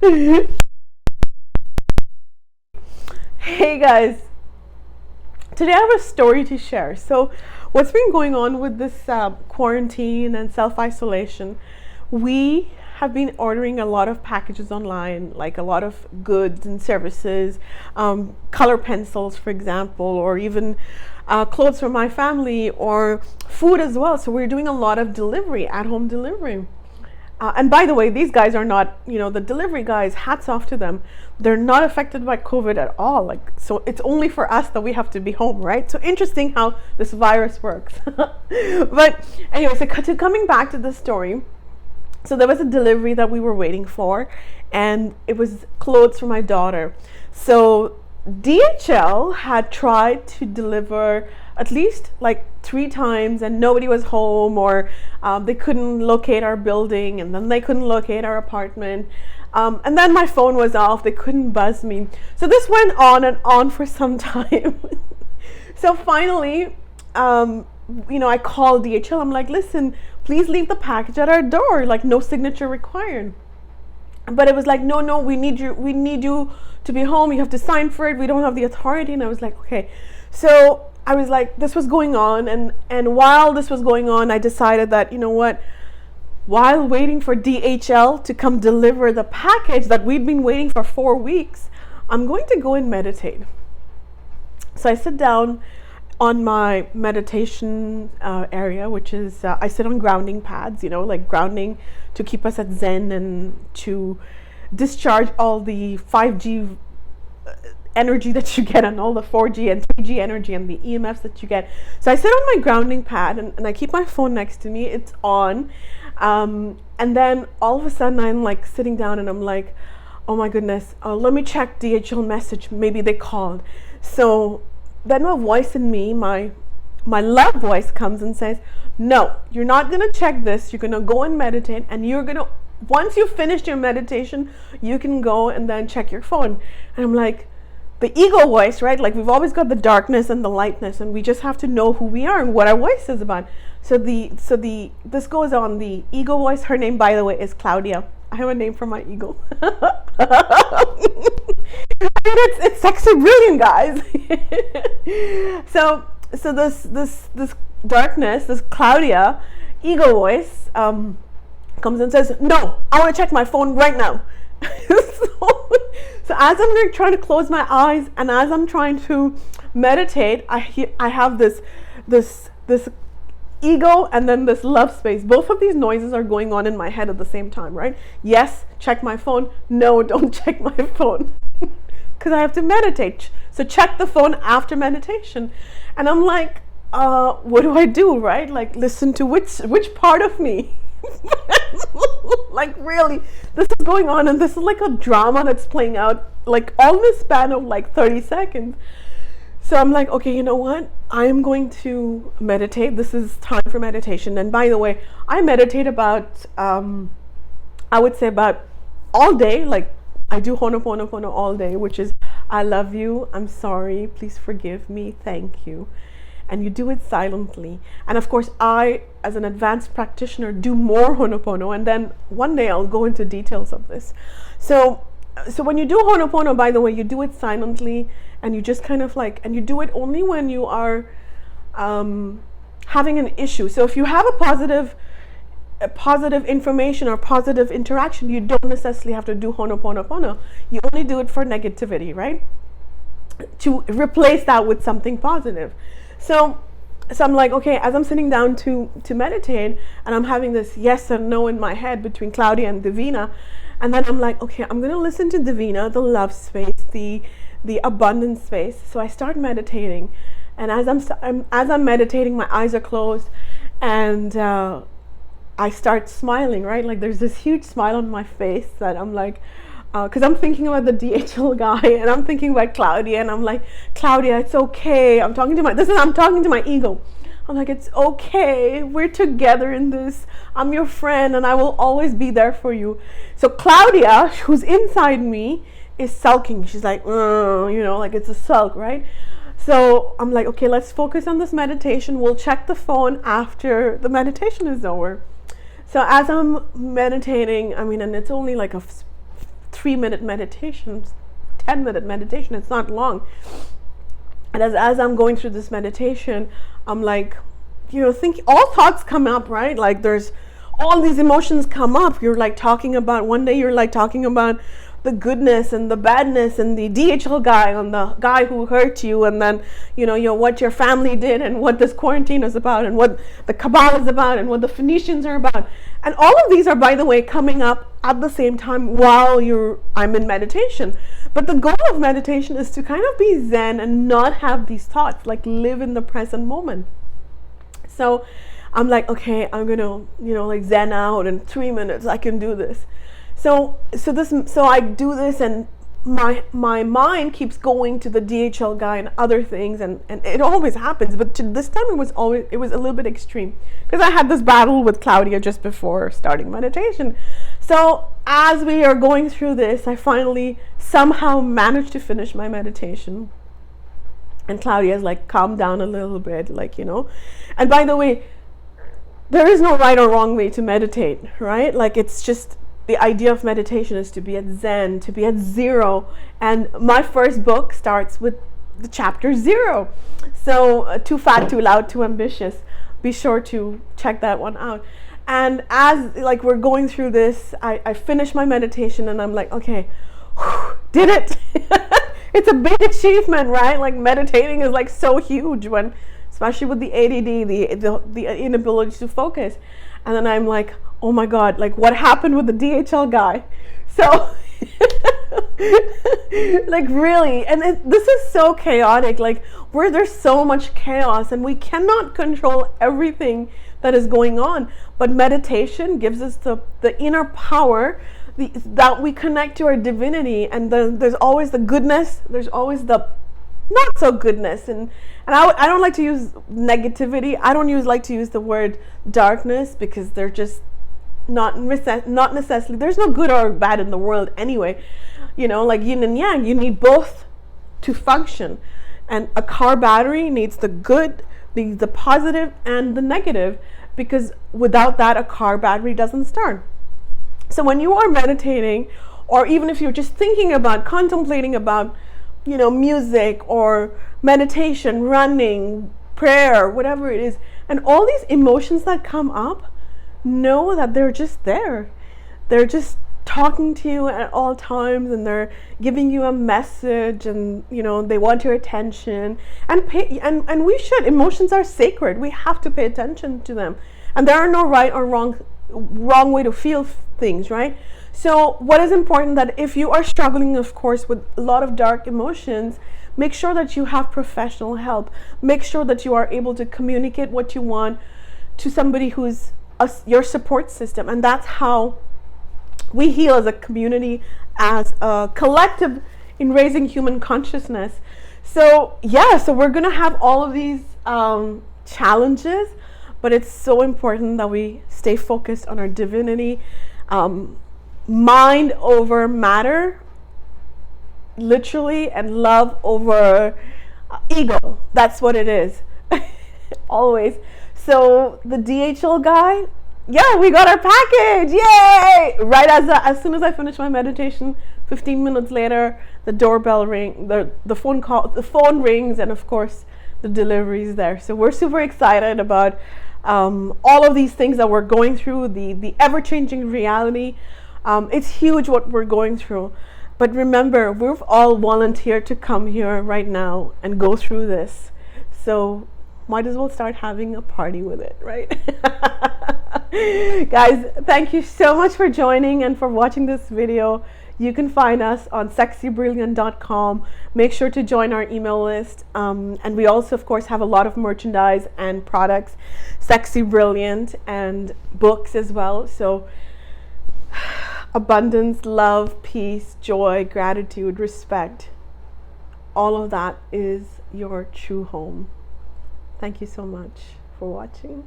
Hey guys, today I have a story to share. So, what's been going on with this quarantine and self isolation? We have been ordering a lot of packages online, like a lot of goods and services, color pencils, for example, or even clothes for my family, or food as well. So, we're doing a lot of delivery, at home delivery. And by the way, these guys are not, the delivery guys, hats off to them. They're not affected by COVID at all. So it's only for us that we have to be home, right? So interesting how this virus works. But anyway, so coming back to the story. So there was a delivery that we were waiting for, and it was clothes for my daughter. So DHL had tried to deliver at least like 3 times, and nobody was home, or they couldn't locate our building, and then they couldn't locate our apartment, and then my phone was off, they couldn't buzz me. So this went on and on for some time. So finally, I called DHL. I'm like, listen, please leave the package at our door, like no signature required. But it was like, no, we need you to be home, you have to sign for it, we don't have the authority. And I was like, okay. So I was like, this was going on, and while this was going on, I decided that, you know what, while waiting for DHL to come deliver the package that we'd been waiting for 4 weeks, I'm going to go and meditate. So I sit down on my meditation area, which is I sit on grounding pads, like grounding to keep us at Zen and to discharge all the 5G energy that you get, and all the 4G and 3G energy and the EMFs that you get. So I sit on my grounding pad, and I keep my phone next to me. It's on. And then all of a sudden I'm like sitting down, and I'm like, oh my goodness, let me check DHL message. Maybe they called. So then my voice in me, my love voice comes and says, no, you're not going to check this. You're going to go and meditate, and once you've finished your meditation, you can go and then check your phone. And I'm like, the ego voice, right? Like, we've always got the darkness and the lightness, and we just have to know who we are and what our voice is about. So this goes on. The ego voice, her name, by the way, is Claudia. I have a name for my ego. It's sexy brilliant, guys. so this darkness, this Claudia ego voice, comes and says, no, I want to check my phone right now. So as I'm like trying to close my eyes, and as I'm trying to meditate, I have this ego and then this love space. Both of these noises are going on in my head at the same time, right? Yes, check my phone. No, don't check my phone. Because I have to meditate. So check the phone after meditation. And I'm like, what do I do, right? Like, listen to which part of me? Like, really, this is going on, and this is like a drama that's playing out like all in a span of like 30 seconds. So I'm like, okay, you know what, I am going to meditate. This is time for meditation. And by the way, I meditate about I would say about all day. Like, I do Hono'ponopono all day, which is, I love you, I'm sorry, please forgive me, thank you. And you do it silently. And of course, I, as an advanced practitioner, do more Hono'opono, and then one day I'll go into details of this. So when you do Hono'opono, by the way, you do it silently, and you just kind of like, and you do it only when you are having an issue. So if you have a positive information or positive interaction, you don't necessarily have to do Hono'oponopono. You only do it for negativity, right? To replace that with something positive. So I'm like, okay, as I'm sitting down to meditate, and I'm having this yes and no in my head between Claudia and Devina, and then I'm like, okay, I'm going to listen to Devina, the love space, the abundance space. So I start meditating, and as I'm meditating, my eyes are closed, and I start smiling, right? Like, there's this huge smile on my face that I'm like, because I'm thinking about the DHL guy, and I'm thinking about Claudia, and I'm like, Claudia, it's okay. I'm talking to my ego. I'm like, it's okay. We're together in this. I'm your friend, and I will always be there for you. So Claudia, who's inside me, is sulking. She's like, like it's a sulk, right? So I'm like, okay, let's focus on this meditation. We'll check the phone after the meditation is over. So as I'm meditating, and it's only like a 3-minute meditation, 10-minute meditation. It's not long. And as I'm going through this meditation, I'm like, think all thoughts come up, right? Like there's all these emotions come up. You're like talking about, one day you're like talking about the goodness and the badness and the DHL guy and the guy who hurt you, and then what your family did and what this quarantine is about and what the cabal is about and what the Phoenicians are about. And all of these are, by the way, coming up at the same time while I'm in meditation. But the goal of meditation is to kind of be zen and not have these thoughts, like live in the present moment. So I'm like, okay, I'm gonna like zen out in 3 minutes. I can do this. So I do this, and my mind keeps going to the DHL guy and other things, and it always happens. But this time it was a little bit extreme, because I had this battle with Claudia just before starting meditation. So as we are going through this, I finally somehow managed to finish my meditation. And Claudia's like, calm down a little bit, And by the way, there is no right or wrong way to meditate, right? Like, it's just the idea of meditation is to be at Zen, to be at zero. And my first book starts with the chapter 0. So Too Fat, Too Loud, Too Ambitious. Be sure to check that one out. And as like we're going through this, I finish my meditation, and I'm like, okay, did it. It's a big achievement, right? Like meditating is like so huge, when especially with the ADD, the inability to focus. And then I'm like, oh my God, like what happened with the DHL guy? So like really, and this is so chaotic, like where there's so much chaos and we cannot control everything that is going on. But meditation gives us the inner power, that we connect to our divinity, and there's always the goodness, there's always the not so goodness, and I don't like to use negativity. I don't like to use the word darkness, because they're just not necessarily, there's no good or bad in the world anyway. Like yin and yang, you need both to function, and a car battery needs the good, the positive and the negative, because without that a car battery doesn't start. So when you are meditating, or even if you're just thinking about, contemplating about, music or meditation, running, prayer, whatever it is, and all these emotions that come up, know that they're just there. They're just talking to you at all times, and they're giving you a message, and they want your attention. And we should. Emotions are sacred. We have to pay attention to them, and there are no right or wrong way to feel things, right? So what is important, that if you are struggling, of course, with a lot of dark emotions, make sure that you have professional help. Make sure that you are able to communicate what you want to somebody who's your support system. And that's how we heal as a community, as a collective, in raising human consciousness. So so we're gonna have all of these challenges, but it's so important that we stay focused on our divinity. Mind over matter, literally, and love over ego. That's what it is. Always. So the DHL guy, we got our package, yay! Right as soon as I finished my meditation, 15 minutes later, the doorbell the phone rings, and of course the delivery is there. So we're super excited about all of these things that we're going through, the ever-changing reality. It's huge what we're going through. But remember, we've all volunteered to come here right now and go through this. So might as well start having a party with it, right? Guys, thank you so much for joining and for watching this video. You can find us on sexybrilliant.com. Make sure to join our email list. And we also, of course, have a lot of merchandise and products, Sexy Brilliant, and books as well. So abundance, love, peace, joy, gratitude, respect, all of that is your true home. Thank you so much for watching.